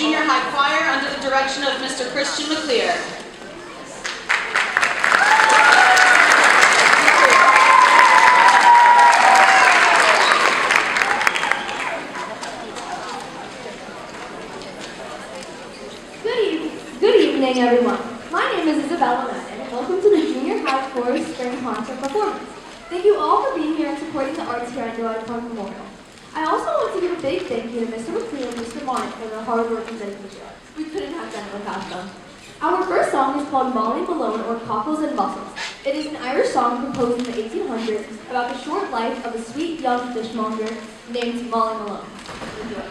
Junior High Choir under the direction of Mr. Christian McClear. Good evening, everyone. My name is Isabella Madden, and welcome to the Junior High Chorus Spring Concert Performance. Thank you all for being here and supporting the arts here at Noel Park Memorial. I also want to give a big thank you to Mr. McLean and Mr. Monic for their hard work and dedication. We couldn't have done it without them. Our first song is called Molly Malone, or Cockles and Mussels. It is an Irish song composed in the 1800s about the short life of a sweet young fishmonger named Molly Malone. Enjoy.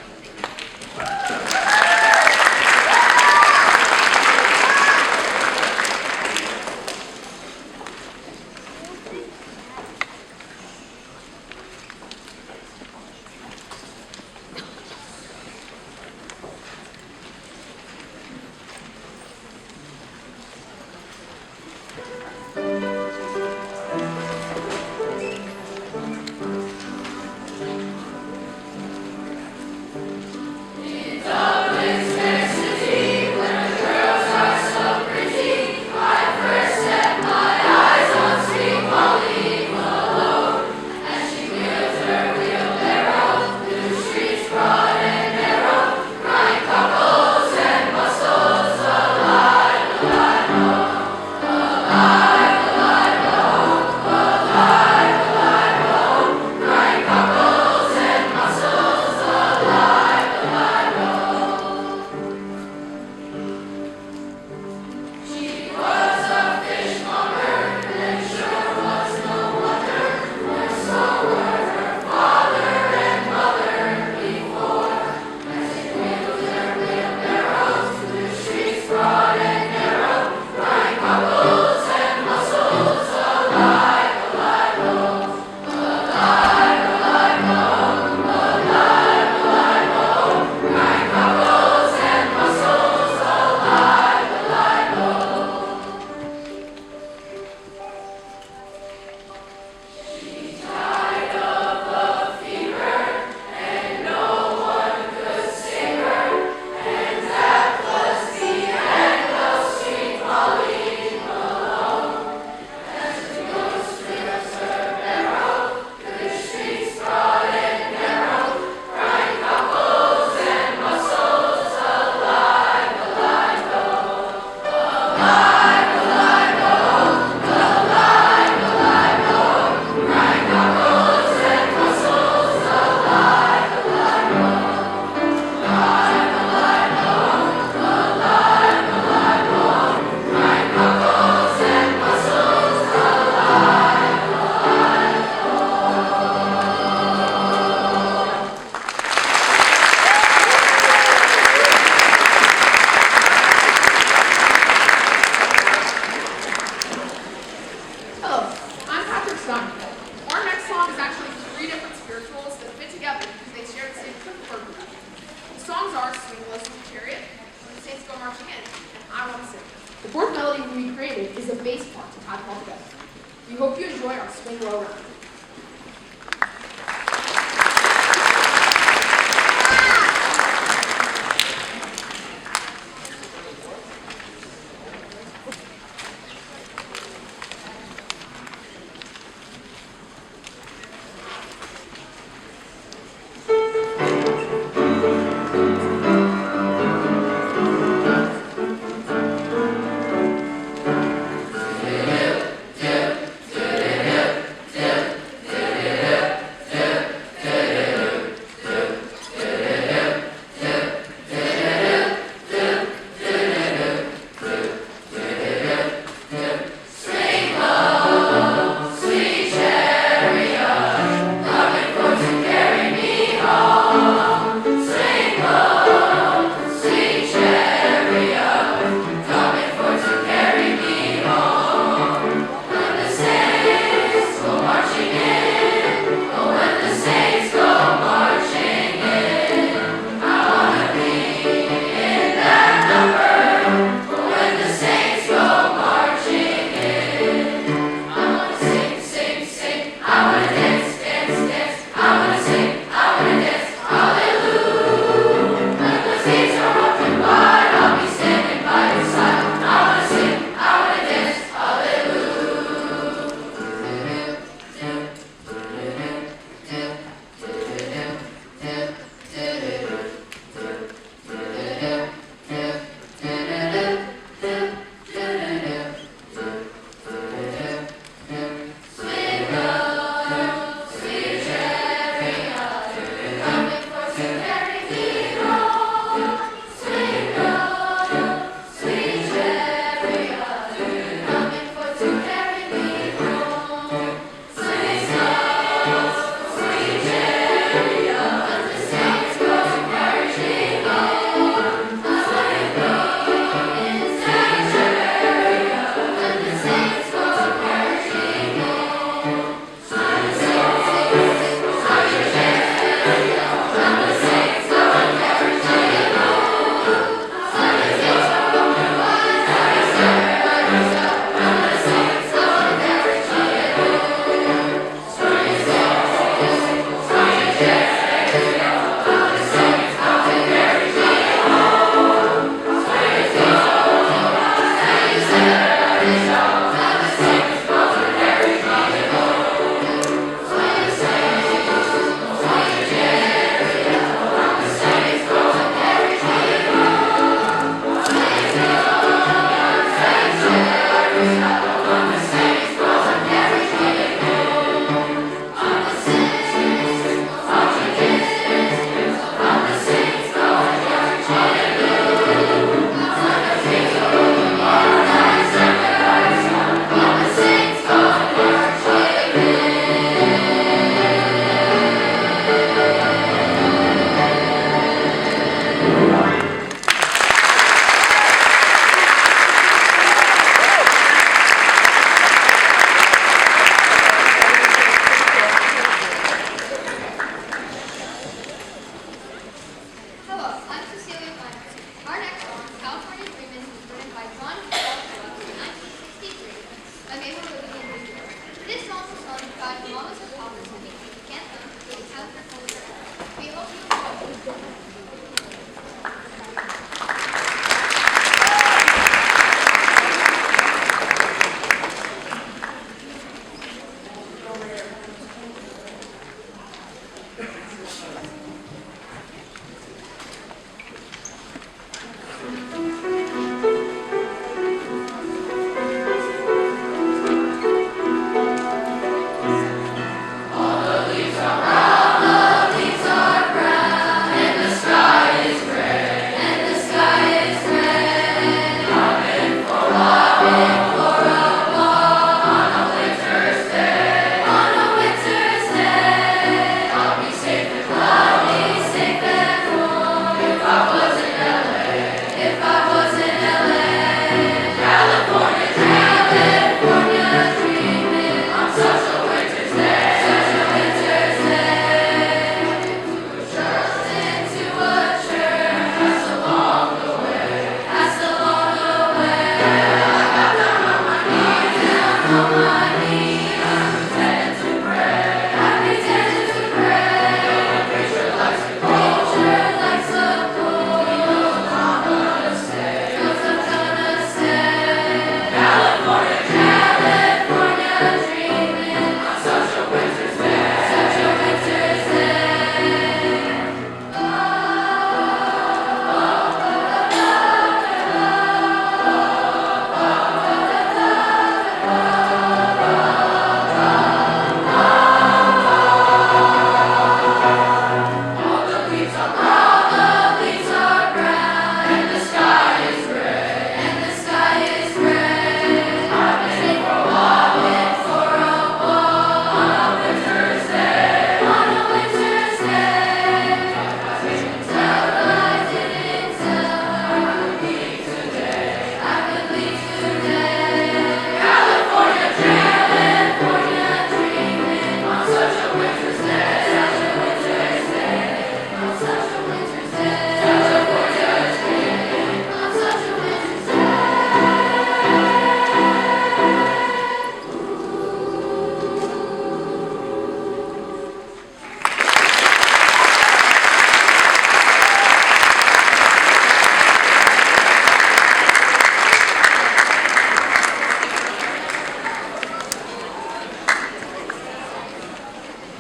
The fourth melody we created is a bass part to add all together. We hope you enjoy our swing low round.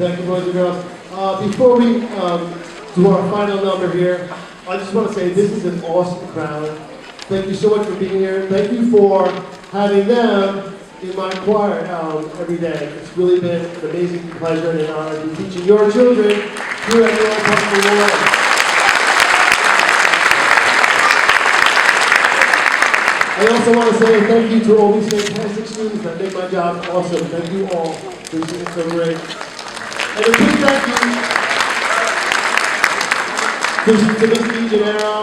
Thank you, boys and girls. Before we do our final number here, I just want to say this is an awesome crowd. Thank you so much for being here. Thank you for having them in my choir every day. It's really been an amazing pleasure and an honor to be teaching your children here at the Hyde Park Memorial. I also want to say thank you to all these fantastic students that make my job awesome. Thank you all for being so great. And a big thank you to Ms. DeGennaro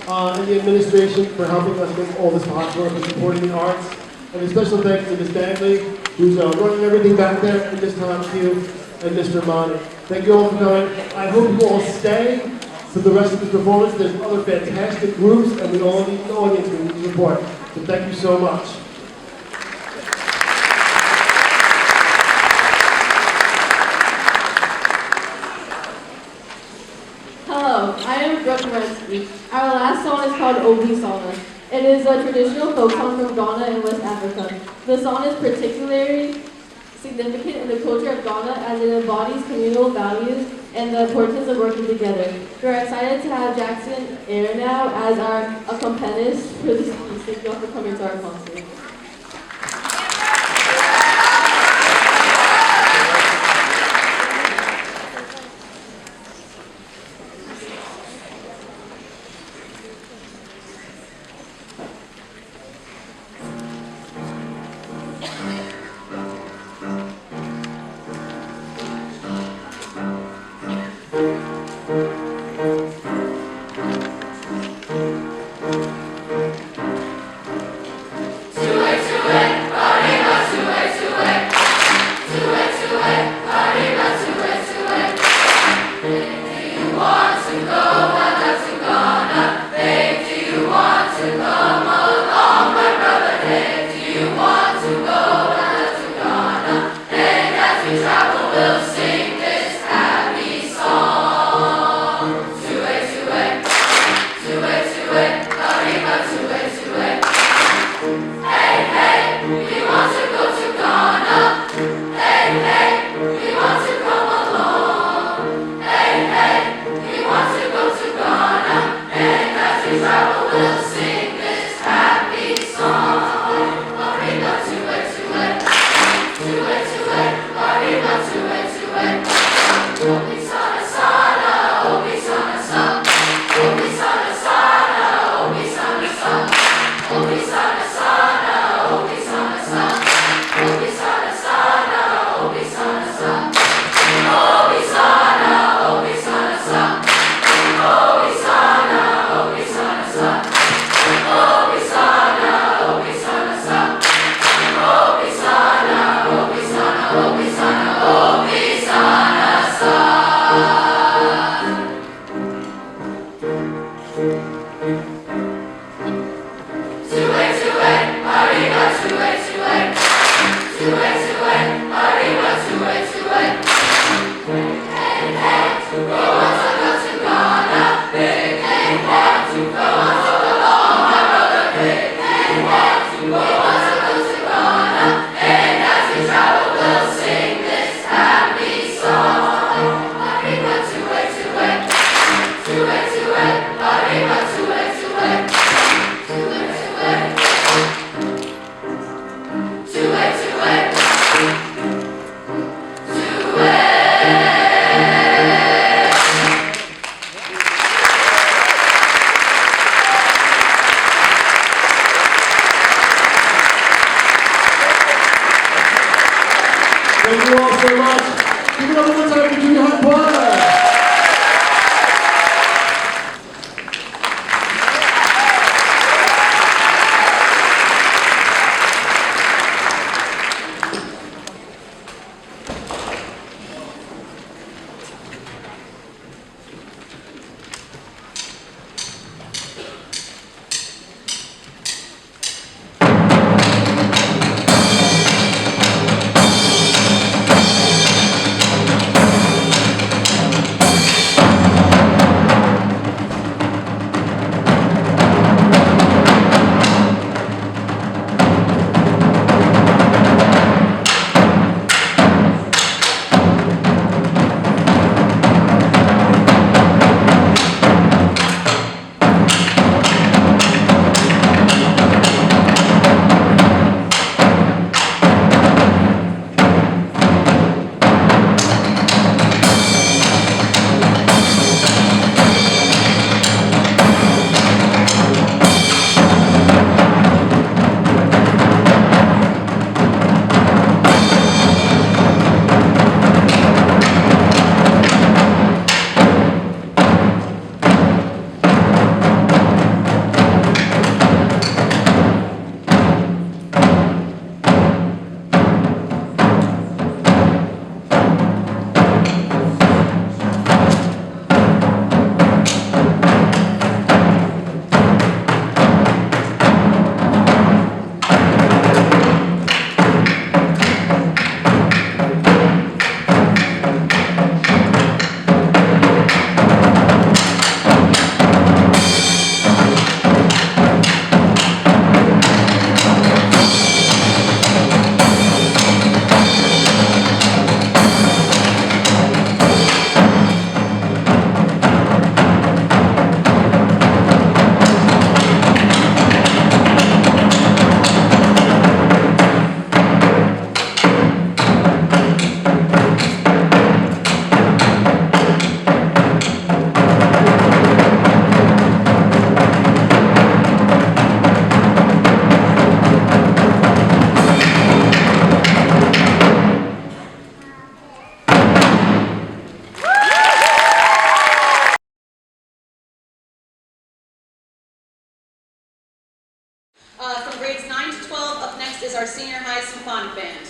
and the administration for helping us make all this possible and supporting the arts. And a special thanks to Ms. Bagley, who's running everything back there, and Ms. Tomsky and Mr. Monty. Thank you all for coming. I hope you all stay for the rest of the performance. There's other fantastic groups, and we all need the audience we need to support. So thank you so much. Hello, I am Brooke Morensky. Our last song is called Obi Sana. It is a traditional folk song from Ghana in West Africa. The song is particularly significant in the culture of Ghana as it embodies communal values and the importance of working together. We are excited to have Jackson Air now as our accompanist for this piece. Thank you all for coming to our concert. Thank you all so much. Give it up one more time for Junior High Choir. From grades 9 to 12, up next is our senior high symphonic band.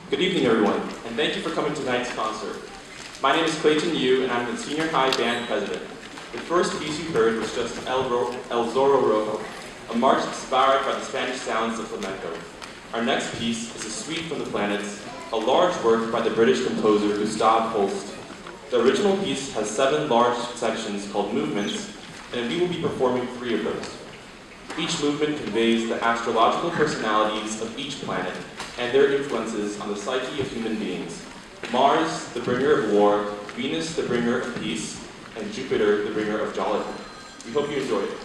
Good evening, everyone, and thank you for coming to tonight's concert. My name is Clayton Yu, and I'm the Senior High Band President. The first piece you heard was just El Zorro Rojo, a march inspired by the Spanish sounds of flamenco. Our next piece is A Suite from the Planets, a large work by the British composer Gustav Holst. The original piece has 7 large sections called movements, and we will be performing 3 of those. Each movement conveys the astrological personalities of each planet and their influences on the psyche of human beings. Mars, the bringer of war, Venus, the bringer of peace, and Jupiter, the bringer of jollity. We hope you enjoy it.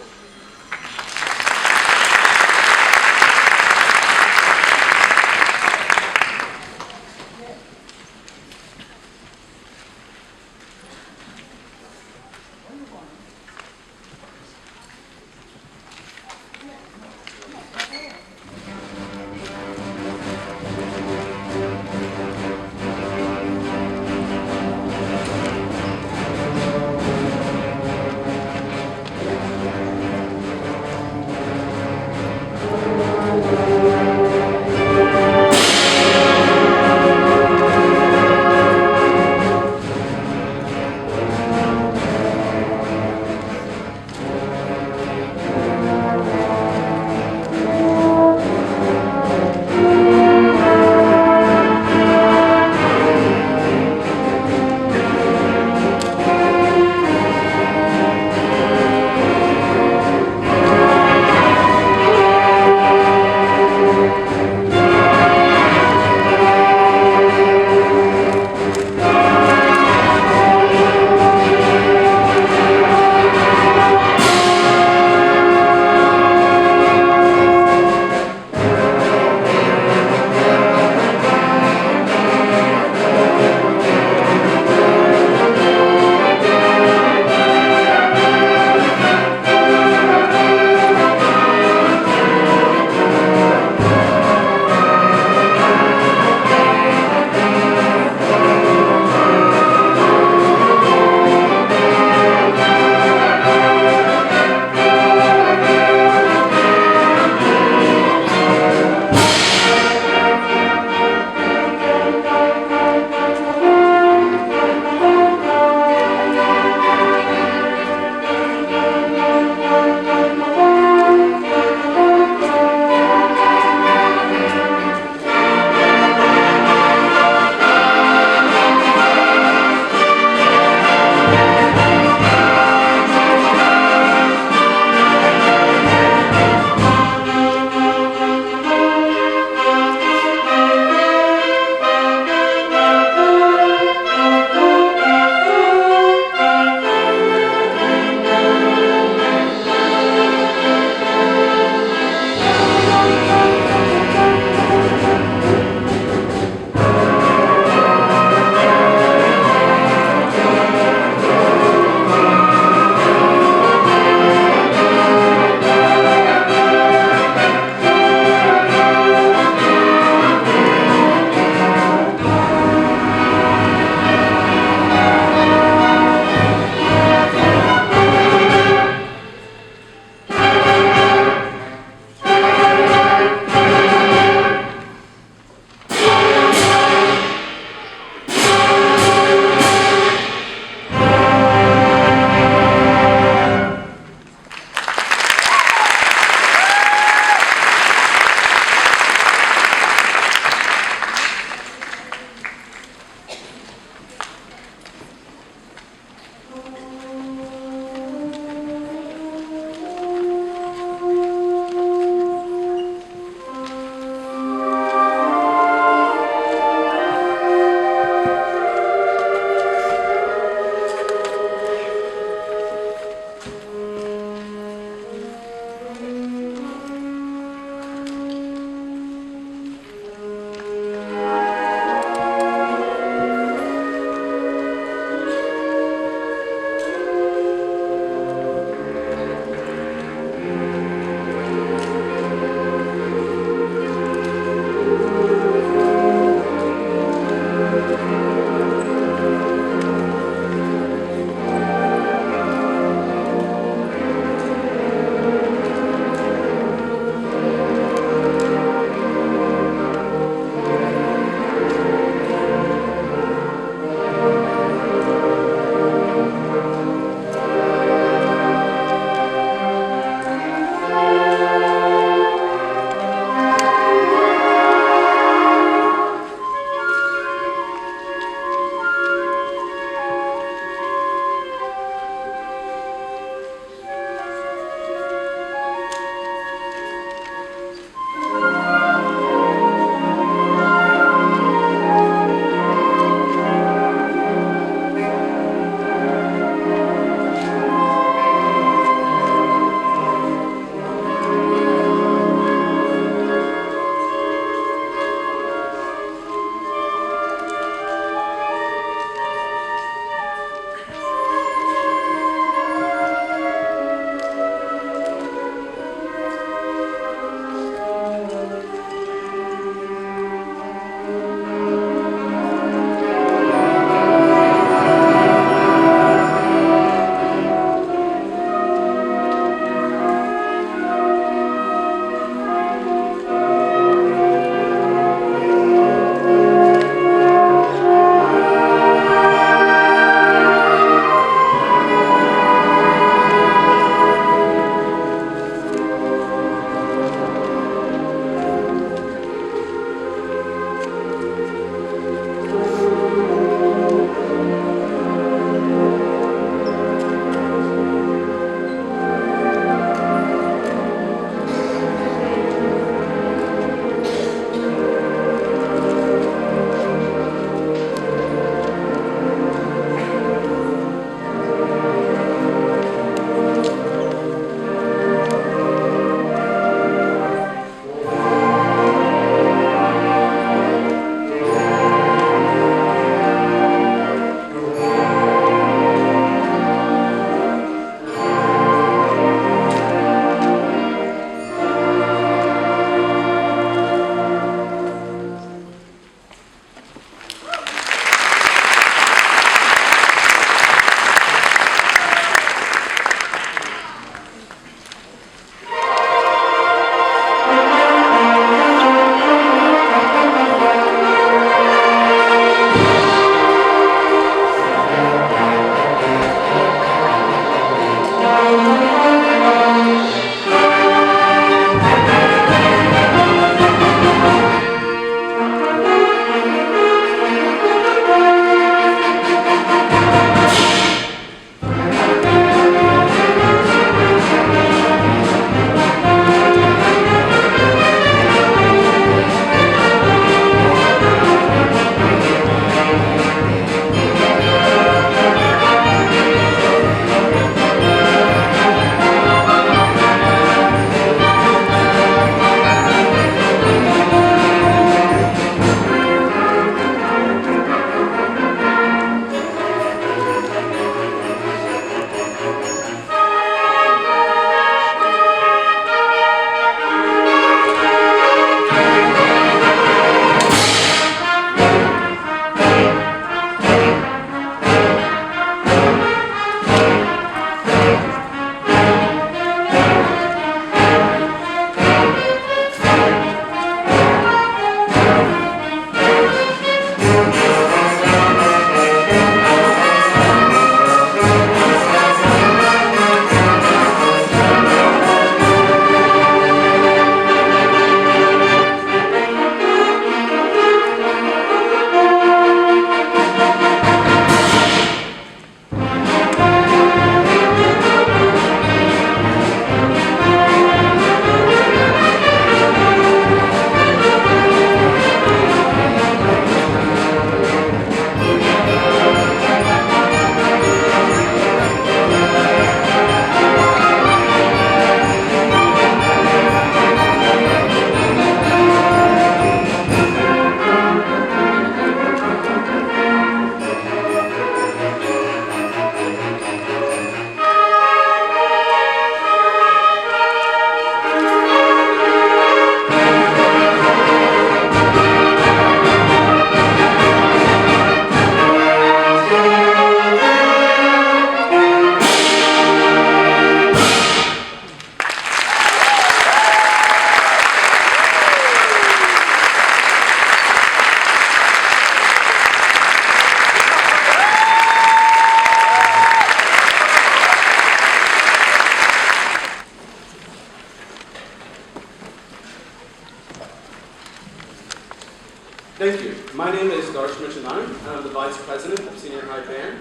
Thank you. My name is Darsh Michanani, and I'm the Vice President of Senior High Band.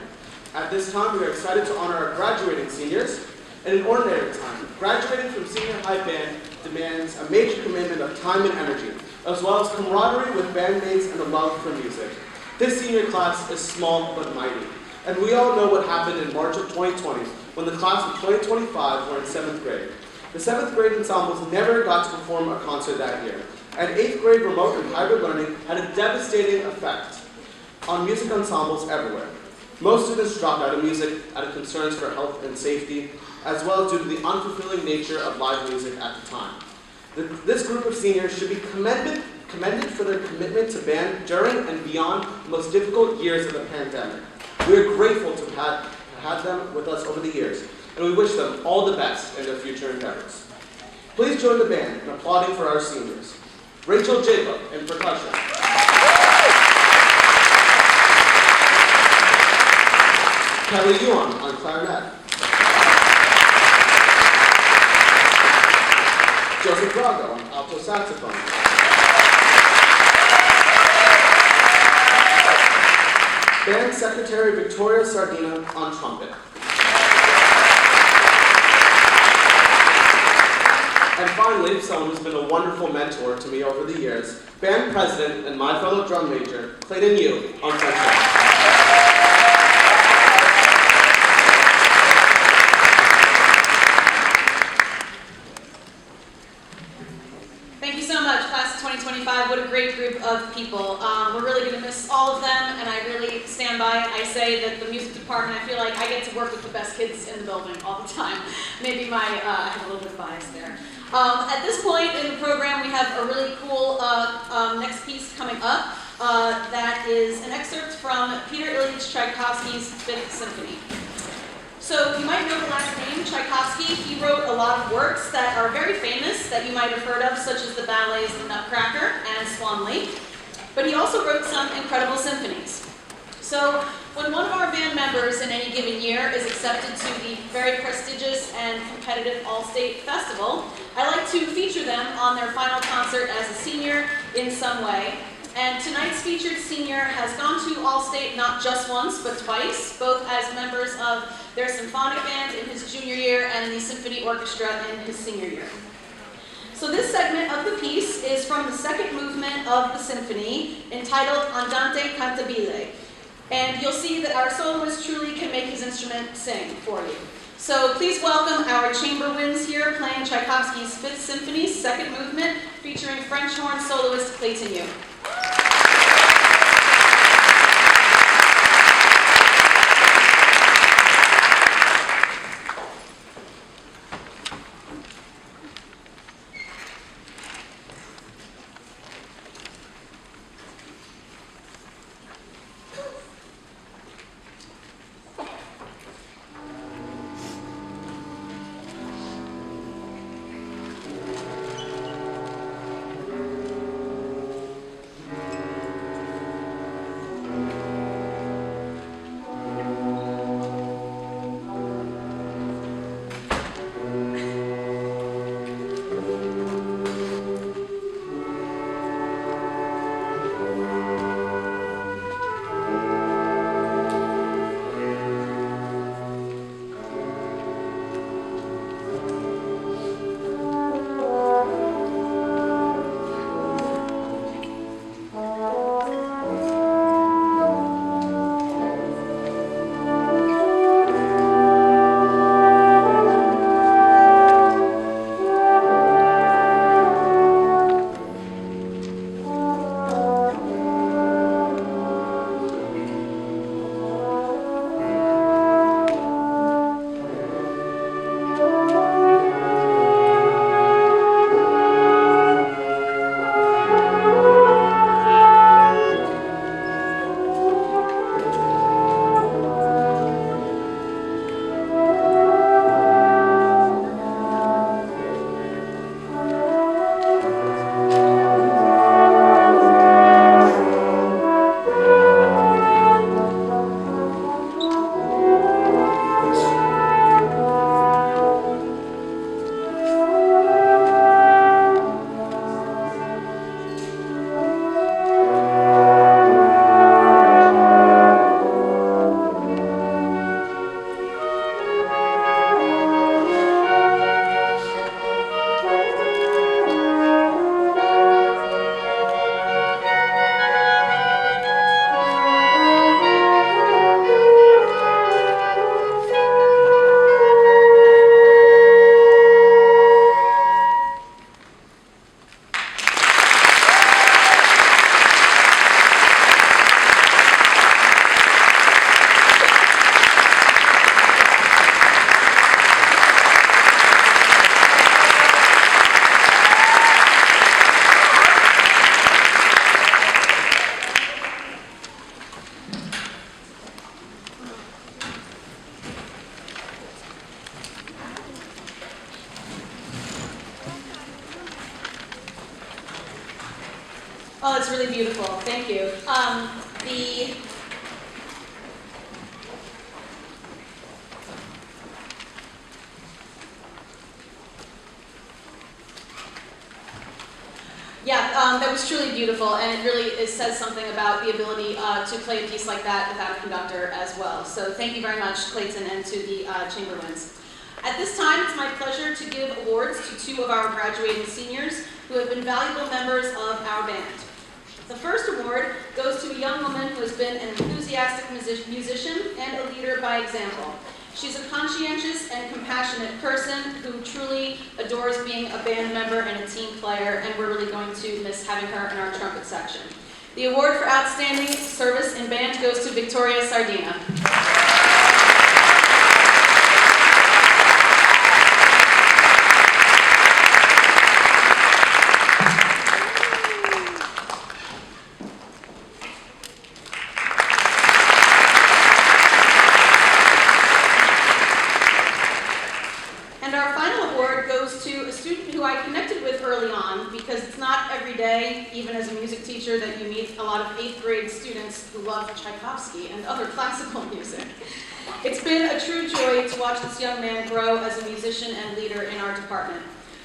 At this time, we are excited to honor our graduating seniors. In an ordinary time, graduating from Senior High Band demands a major commitment of time and energy, as well as camaraderie with bandmates and a love for music. This senior class is small but mighty, and we all know what happened in March of 2020 when the class of 2025 were in 7th grade. The 7th grade ensembles never got to perform a concert that year, and 8th grade remote and hybrid learning had a devastating effect on music ensembles everywhere. Most students dropped out of music out of concerns for health and safety, as well as due to the unfulfilling nature of live music at the time. This group of seniors should be commended for their commitment to band during and beyond the most difficult years of the pandemic. We are grateful to have had them with us over the years, and we wish them all the best in their future endeavors. Please join the band in applauding for our seniors. Rachel Jacob in percussion. Kelly Yuan on clarinet. Joseph Brago on alto saxophone. Band Secretary Victoria Sardina on trumpet. And finally, someone who's been a wonderful mentor to me over the years, Band President and my fellow drum major, Clayton Yu on trumpet. Thank you so much, class of 2025. What a great group of people. We're really going to miss all of them, and I really stand by it. I say that the music department, I feel like I get to work with the best kids in the building all the time. Maybe I have a little bit of bias there. At this point in the program, we have a really cool next piece coming up. That is an excerpt from Peter Ilyich Tchaikovsky's Fifth Symphony. So you might know the last name, Tchaikovsky. He wrote a lot of works that are very famous that you might have heard of, such as the ballets The Nutcracker and Swan Lake. But he also wrote some incredible symphonies. So when one of our band members in any given year is accepted to the very prestigious and competitive All-State Festival, I like to feature them on their final concert as a senior in some way. And tonight's featured senior has gone to All-State not just once, but twice, both as members of their symphonic band in his junior year and the symphony orchestra in his senior year. So this segment of the piece is from the second movement of the symphony, entitled Andante Cantabile. And you'll see that our soloist truly can make his instrument sing for you. So please welcome our chamber winds here playing Tchaikovsky's Fifth Symphony, second movement, featuring French horn soloist Clayton Yu. was really beautiful. Thank you. That was truly beautiful, and it says something about the ability to play a piece like that without a conductor as well. So thank you very much, Clayton, and to the Chamberlains. At this time, it's my pleasure to give awards to two of our graduating seniors who have been valuable members of our band. The first award goes to a young woman who has been an enthusiastic musician and a leader by example. She's a conscientious and compassionate person who truly adores being a band member and a team player, and we're really going to miss having her in our trumpet section. The award for outstanding service in band goes to Victoria Sardina. And our final award goes to a student who I connected with early on, because it's not every day, even as a music teacher, that you meet a lot of 8th grade students who love Tchaikovsky and other classical music. It's been a true joy to watch this young man grow as a musician and leader in our department.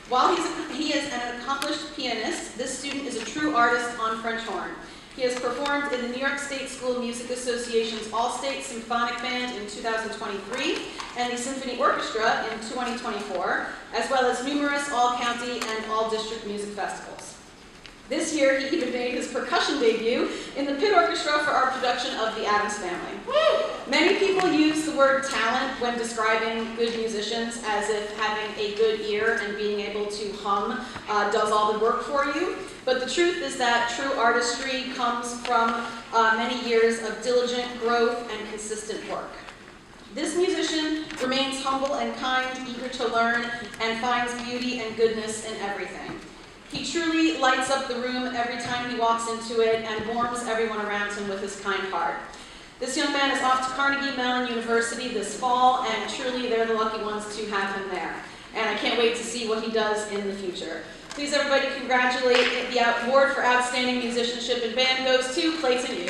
While he is an accomplished pianist, this student is a true artist on French horn. He has performed in the New York State School Music Association's All-State Symphonic Band in 2023 and the Symphony Orchestra in 2024, as well as numerous all-county and all-district music festivals. This year, he even made his percussion debut in the pit orchestra for our production of The Addams Family. Many people use the word talent when describing good musicians, as if having a good ear and being able to hum does all the work for you. But the truth is that true artistry comes from many years of diligent growth and consistent work. This musician remains humble and kind, eager to learn, and finds beauty and goodness in everything. He truly lights up the room every time he walks into it and warms everyone around him with his kind heart. This young man is off to Carnegie Mellon University this fall, and truly they're the lucky ones to have him there. And I can't wait to see what he does in the future. Please, everybody, congratulate. The award for outstanding musicianship in band goes to Clayton Yu.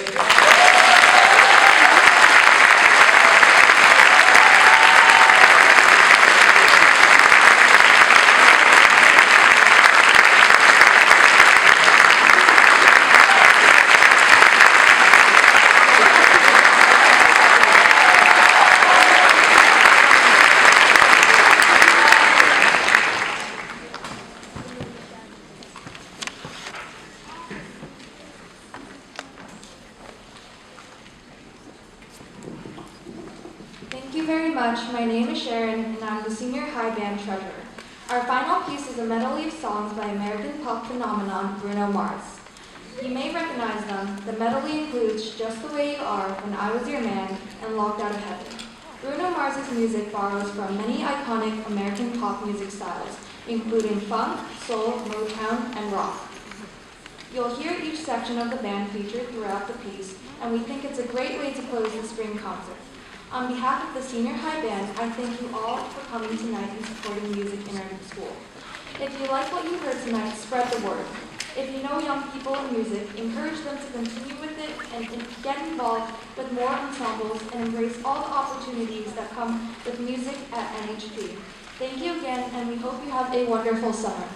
Thank you very much. My name is Sharon, and I'm the Senior High Band Treasurer. Our final piece is a medley of songs by American pop phenomenon Bruno Mars. You may recognize them. The medley includes Just the Way You Are, When I Was Your Man, and Locked Out of Heaven. Bruno Mars's music borrows from many iconic American pop music styles, including funk, soul, Motown, and rock. You'll hear each section of the band featured throughout the piece, and we think it's a great way to close the spring concert. On behalf of the Senior High Band, I thank you all for coming tonight and supporting music in our school. If you like what you heard tonight, spread the word. If you know young people in music, encourage them to continue with it and get involved with more ensembles and embrace all the opportunities that come with music at NHP. Thank you again, and we hope you have a wonderful summer.